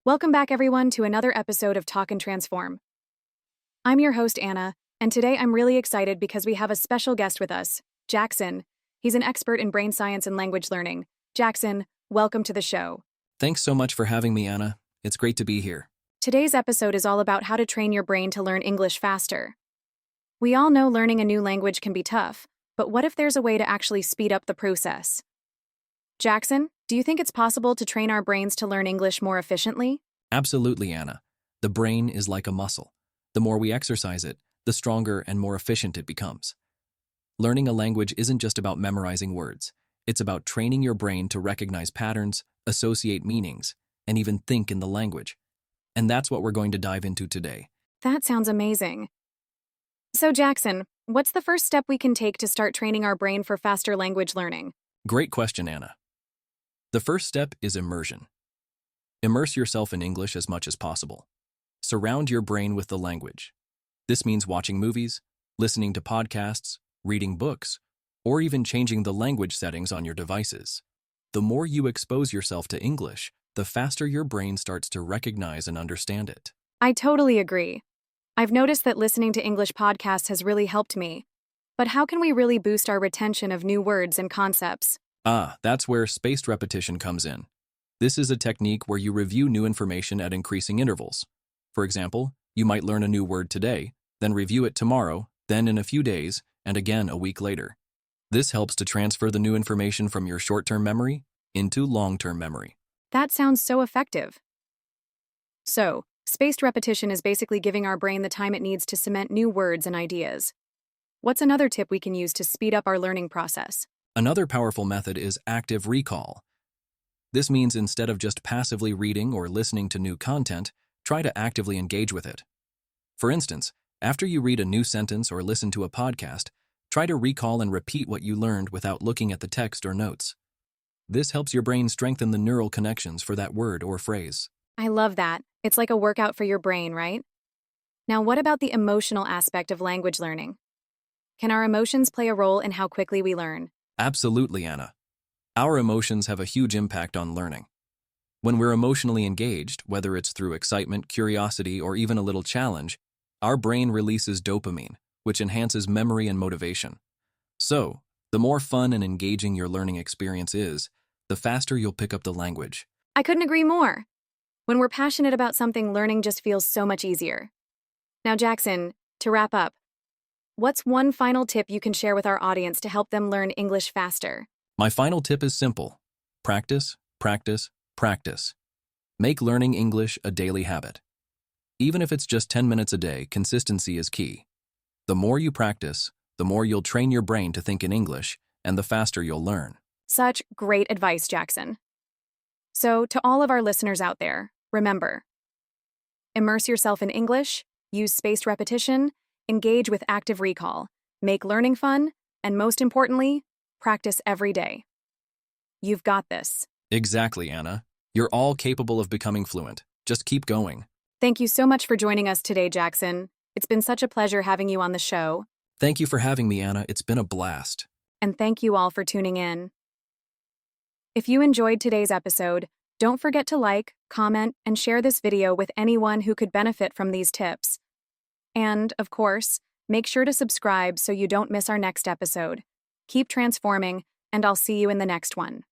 Welcome back, everyone, to another episode of Talk and Transform. I'm your host, Anna, and today I'm really excited because we have a special guest with us, Jackson. He's an expert in brain science and language learning. Jackson, welcome to the show. Thanks so much for having me, Anna. It's great to be here. Today's episode is all about how to train your brain to learn English faster. We all know learning a new language can be tough, but what if there's a way to actually speed up the process? Jackson, do you think it's possible to train our brains to learn English more efficiently? Absolutely, Anna. The brain is like a muscle. The more we exercise it, the stronger and more efficient it becomes. Learning a language isn't just about memorizing words. It's about training your brain to recognize patterns, associate meanings, and even think in the language. And that's what we're going to dive into today. That sounds amazing. So, Jackson, what's the first step we can take to start training our brain for faster language learning? Great question, Anna. The first step is immersion. Immerse yourself in English as much as possible. Surround your brain with the language. This means watching movies, listening to podcasts, reading books, or even changing the language settings on your devices. The more you expose yourself to English, the faster your brain starts to recognize and understand it. I totally agree. I've noticed that listening to English podcasts has really helped me. But how can we really boost our retention of new words and concepts? That's where spaced repetition comes in. This is a technique where you review new information at increasing intervals. For example, you might learn a new word today, then review it tomorrow, then in a few days, and again a week later. This helps to transfer the new information from your short-term memory into long-term memory. That sounds so effective. So, spaced repetition is basically giving our brain the time it needs to cement new words and ideas. What's another tip we can use to speed up our learning process? Another powerful method is active recall. This means instead of just passively reading or listening to new content, try to actively engage with it. For instance, after you read a new sentence or listen to a podcast, try to recall and repeat what you learned without looking at the text or notes. This helps your brain strengthen the neural connections for that word or phrase. I love that. It's like a workout for your brain, right? Now, what about the emotional aspect of language learning? Can our emotions play a role in how quickly we learn? Absolutely, Anna. Our emotions have a huge impact on learning. When we're emotionally engaged, whether it's through excitement, curiosity, or even a little challenge, our brain releases dopamine, which enhances memory and motivation. So, the more fun and engaging your learning experience is, the faster you'll pick up the language. I couldn't agree more. When we're passionate about something, learning just feels so much easier. Now, Jackson, to wrap up, what's one final tip you can share with our audience to help them learn English faster? My final tip is simple. Practice, practice, practice. Make learning English a daily habit. Even if it's just 10 minutes a day, consistency is key. The more you practice, the more you'll train your brain to think in English, and the faster you'll learn. Such great advice, Jackson. So, to all of our listeners out there, remember, immerse yourself in English, use spaced repetition, engage with active recall, make learning fun, and most importantly, practice every day. You've got this. Exactly, Anna. You're all capable of becoming fluent. Just keep going. Thank you so much for joining us today, Jackson. It's been such a pleasure having you on the show. Thank you for having me, Anna. It's been a blast. And thank you all for tuning in. If you enjoyed today's episode, don't forget to like, comment, and share this video with anyone who could benefit from these tips. And, of course, make sure to subscribe so you don't miss our next episode. Keep transforming, and I'll see you in the next one.